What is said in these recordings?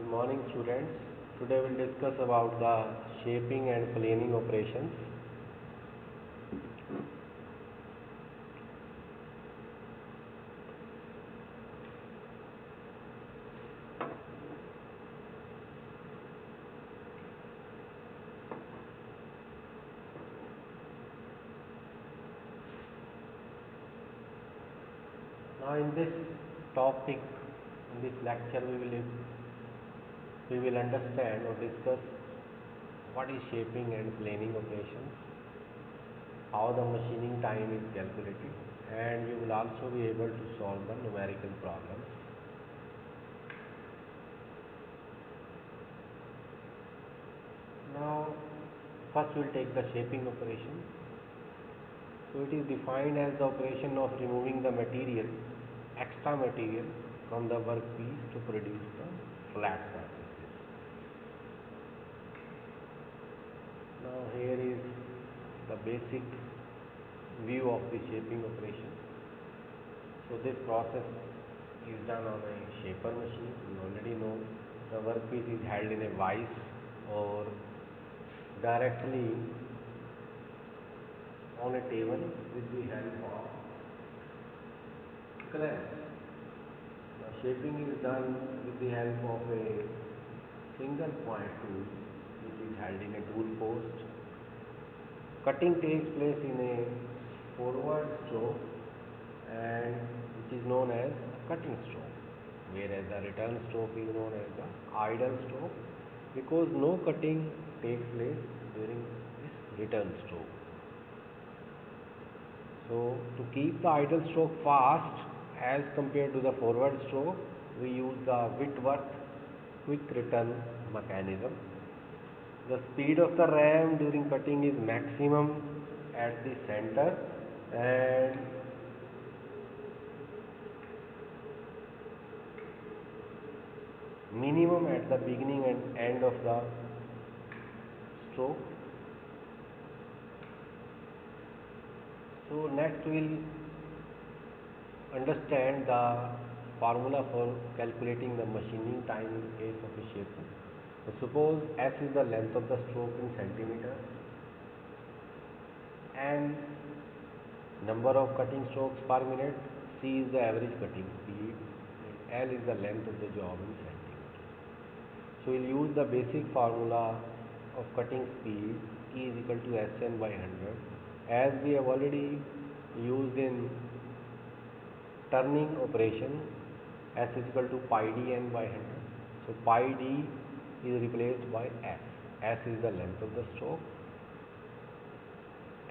Good morning, students. Today we'll discuss about the shaping and planing operations. Now, in this topic, in this lecture, we will understand or discuss what is shaping and planing operations, how the machining time is calculated, and you will also be able to solve the numerical problems. Now, first we'll take the shaping operation. So it is defined as the operation of removing the material, extra material from the workpiece to produce the flat surfaces. Now here is the basic view of the shaping operation. So this process is done on a shaper machine. You already know the workpiece is held in a vise or directly on a table with the help of clamps. Now shaping is done with the help of a single point tool which is held in a tool post. Cutting takes place in a forward stroke and which is known as cutting stroke, whereas the return stroke is known as the idle stroke because no cutting takes place during this return stroke. So to keep the idle stroke fast as compared to the forward stroke, we use the Whitworth quick return mechanism. The speed of the ram during cutting is maximum at the center and minimum at the beginning and end of the stroke. So next we will understand the formula for calculating the machining time in case of a shaper. So suppose S is the length of the stroke in centimeters and number of cutting strokes per minute, C is the average cutting speed and L is the length of the job in centimeters. So we will use the basic formula of cutting speed E is equal to Sn by 100 as we have already used in turning operation. S is equal to pi d n by 100. So pi d is replaced by S. S is the length of the stroke.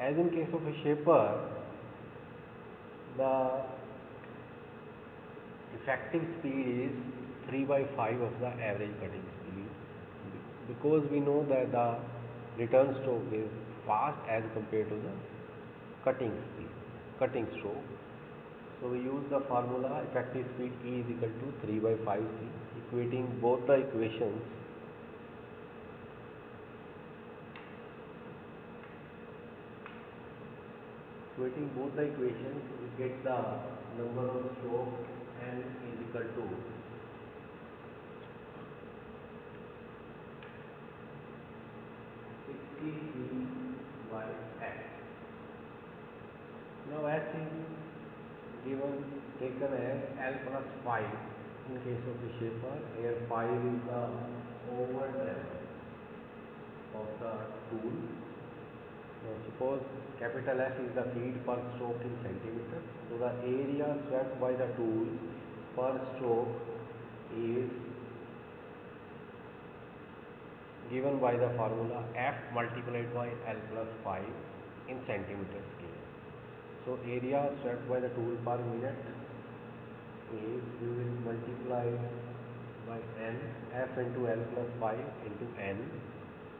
As in case of a shaper, the effective speed is 3 by 5 of the average cutting speed because we know that the return stroke is fast as compared to the cutting stroke. So we use the formula effective speed E is equal to 3 by 5 C, equating both the equations. We get the number of strokes N is equal to 60 C by X. Now S is taken as L plus 5 in case of the shaper. Here 5 is the overdrive of the tool. Now suppose capital F is the feet per stroke in centimeters. So the area swept by the tool per stroke is given by the formula F multiplied by L plus 5 in centimeter scale. So area swept by the tool per minute is, we will multiply by N, F into L plus 5 into N.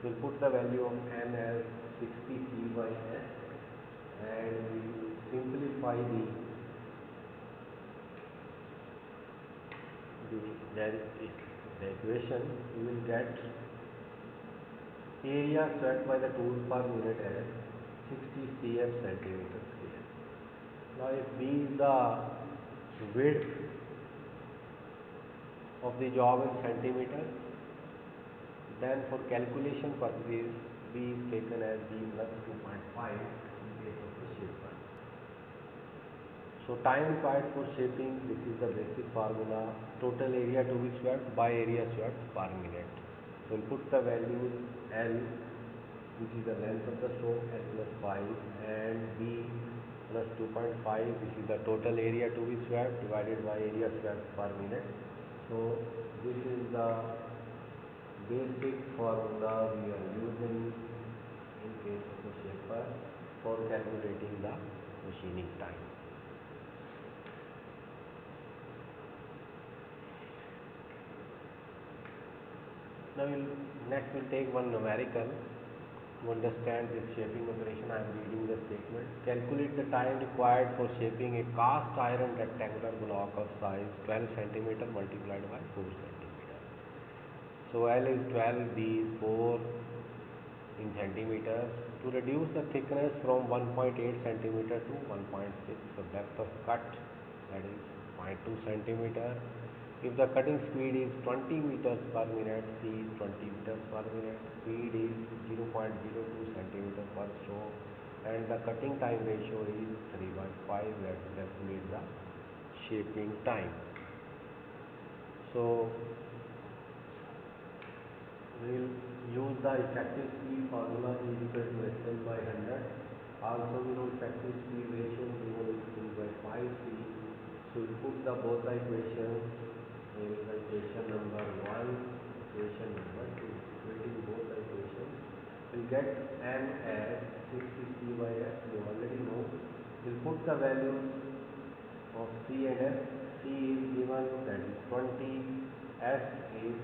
We will put the value of N as 60 C by S and we will simplify the equation. We will get area swept by the tool per minute as 60 CF centimeter square. Now if B is the width of the job in centimeters. Then for calculation purposes, B is taken as B plus 2.5 in case of the shaper. So time required for shaping, this is the basic formula, total area to be swept by area swept per minute. So we'll put the values L, which is the length of the stroke, L plus 5, and B plus 2.5, which is the total area to be swept divided by area swept per minute. So this is the basic formula we are using in case of the shaper for calculating the machining time. Now next we'll take one numerical to understand this shaping operation. I am reading the statement. Calculate the time required for shaping a cast iron rectangular block of size 12 cm multiplied by 4 cm. So L is 12, B is 4 in centimeters. To reduce the thickness from 1.8 cm to 1.6, the depth of cut, that is 0.2 cm. If the cutting speed is 20 meters per minute, C is 20 meters per minute, speed is 0.02 cm per stroke, and the cutting time ratio is 3/5. We have to calculate the shaping time. So we will use the effective speed formula, is equal to SL by 100. Also we know effective speed ratio given is 3/5C. So we put the both the equations. Here is the equation number 1, equation number 2. Equating both the equations, we get M as 60C by S. We already know. We will put the values of C and S. C is given, that is 20. S is,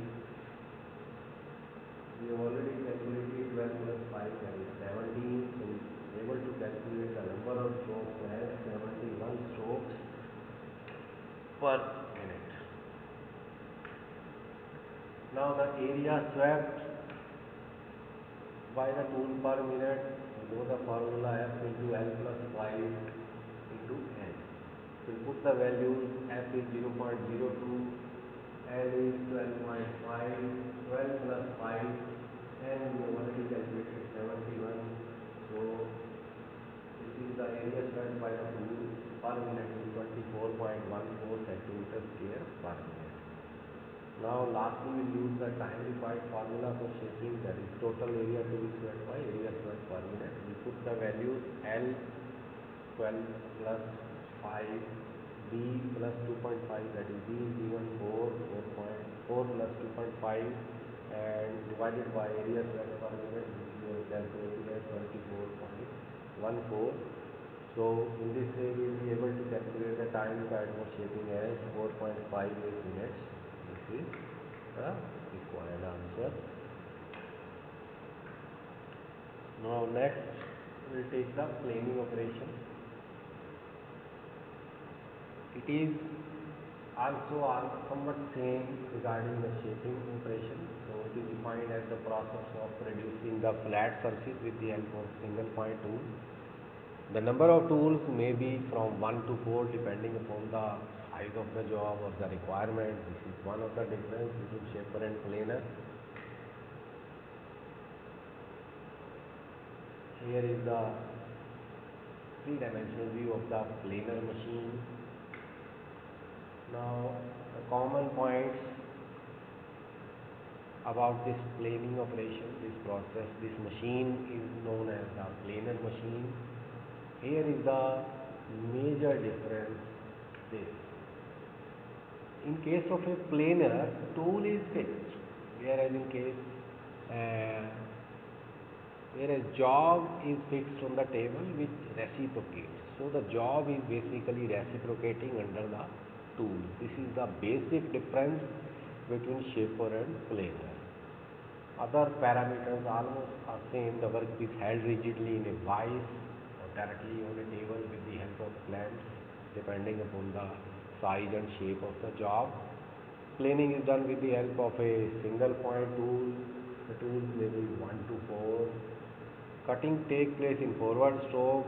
we have already calculated 12 plus 5, that is 17. So we are able to calculate the number of strokes as 71 strokes per minute. Now the area swept by the tool per minute, we know the formula F into L plus 5 into N. So we put the values, F is 0.02, L is 12.5, 12 plus 5, and we have already calculated 71. So this is the area swept by the tool per minute is 24.14 centimeters square per minute. Now lastly we will use the time required formula for shaping, that is total area to be swept by area swept per minute. We put the values L 12 plus 5, B plus 2.5, that is B is given 4 plus 2.5, and divided by area swept per minute, which we have calculated as 24.14. So in this way we will be able to calculate the time required for shaping as 4.58 minutes. This is the required answer. Now next we will take the planing operation. It is also somewhat same regarding the shaping operation. So it is defined as the process of reducing the flat surface with the help of single point tool. The number of tools may be from 1 to 4 depending upon the size of the job or the requirement. This is one of the difference between shaper and planer. Here is the three-dimensional view of the planer machine. Now the common points about this planing operation, this process, this machine is known as the planer machine. Here is the major difference. This, in case of a planer, tool is fixed, whereas in case whereas job is fixed on the table which reciprocates. So the job is basically reciprocating under the tool. This is the basic difference between shaper and planer. Other parameters almost are same. The work is held rigidly in a vise or directly on a table with the help of clamps depending upon the size and shape of the job. Planing is done with the help of a single point tool. The tools may be 1 to 4. Cutting takes place in forward stroke,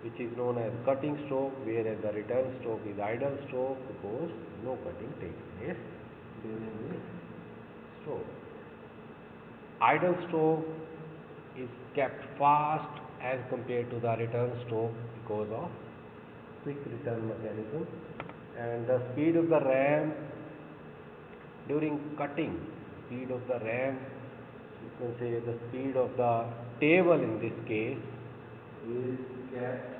which is known as cutting stroke, whereas the return stroke is idle stroke because no cutting takes place planing is stroke. Idle stroke is kept fast as compared to the return stroke because of quick return mechanism, and the speed of the ram during cutting, speed of the ram, you can say the speed of the table in this case, is kept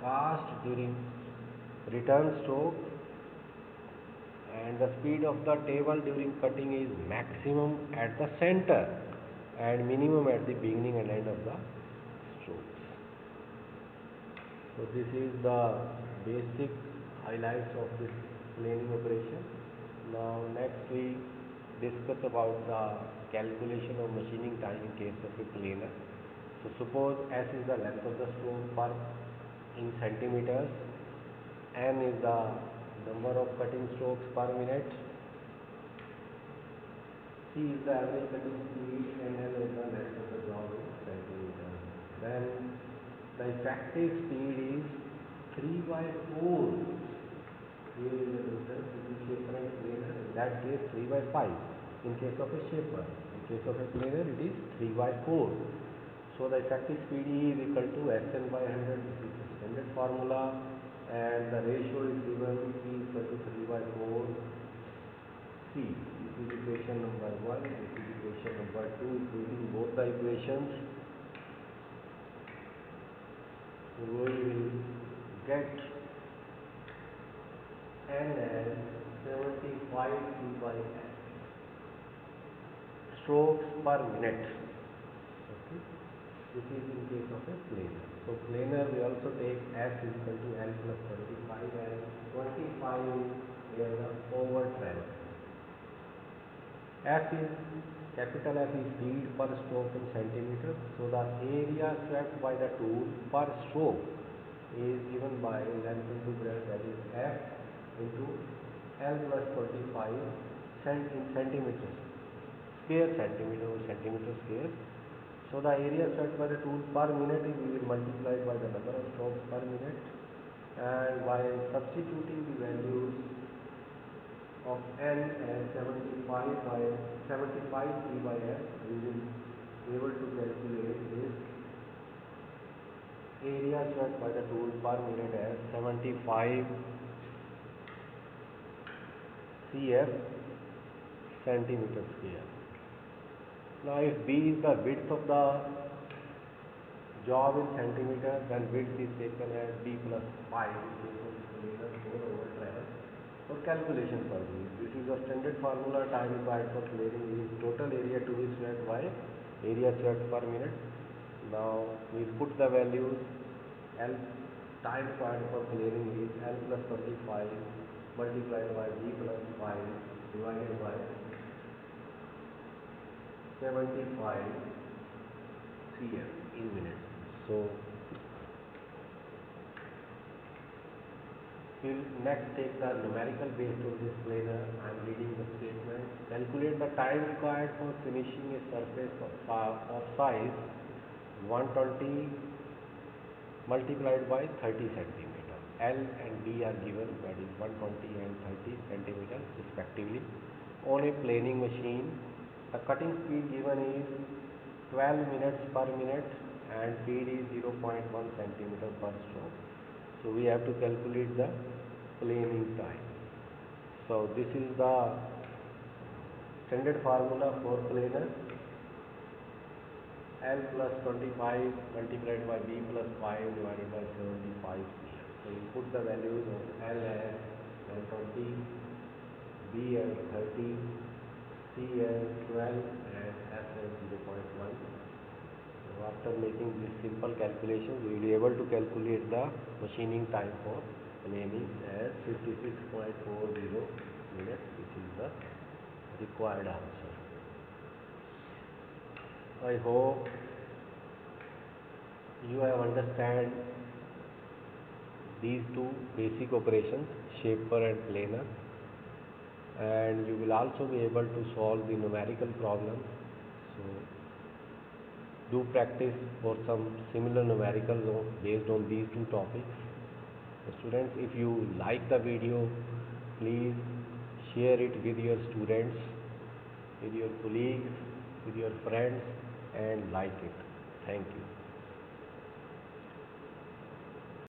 fast during return stroke, and the speed of the table during cutting is maximum at the center and minimum at the beginning and end of the strokes. So this is the basic highlights of this planing operation. Now next we discuss about the calculation of machining time in case of a planer. So suppose S is the length of the stroke per in centimeters, M is the number of cutting strokes per minute, C is the average cutting speed, and L is the length of the job in centimeters. Then the effective speed is 3 by 4. Here is the difference between shaper and planer. In that case 3 by 5 in case of a shaper. In case of a planer it is 3 by 4. So the effective speed is equal to Sn by 100. This is the standard formula, and the ratio is given E equal to 3 by 4 C. This is equation number 1. This is equation number 2. Equating both the equations, we will get N as 75 C by S strokes per minute. Okay. This is in case of a planer. So planer we also take S is equal to L plus 25, and 25 is here the forward travel. F is capital F is feet per stroke in centimeters. So the area swept by the tool per stroke is given by length into breadth, that is F into L plus 25 in centimeters square, centimeter or centimeter square. So the area swept by the tool per minute is we will multiply by the number of strokes per minute, and by substituting the values of N as 75 C by S, we will be able to calculate this area swept by the tool per minute as 75 CF centimeter square. Now if B is the width of the job in centimeters, then width is taken as B plus 5, which is over travel for calculation purposes. This is a standard formula. Time required for planing is total area to be swept by area swept per minute. Now we put the values. L time required for planing is L plus 25 multiplied by B plus 5 divided by 75 CF in minutes. So we'll next take the numerical based on this planer. I am reading the statement. Calculate the time required for finishing a surface of size 120 multiplied by 30 centimeter. L and B are given, that is 120 and 30 centimeters respectively. On a planing machine, the cutting speed given is 12 minutes per minute and speed is 0.1 centimeter per stroke. So we have to calculate the planing time. So this is the standard formula for planer. L plus 25 multiplied by B plus 5 divided by 75 CF. So you put the values of L as 120, B as 30, C as 12 and S as 0.1. So after making this simple calculation, we will be able to calculate the machining time for planing as 56.40 minutes, which is the required answer. I hope you have understand these two basic operations, shaper and planer, and you will also be able to solve the numerical problems. So do practice for some similar numericals based on these two topics. So students, if you like the video, please share it with your students, with your colleagues, with your friends, and like it. Thank you.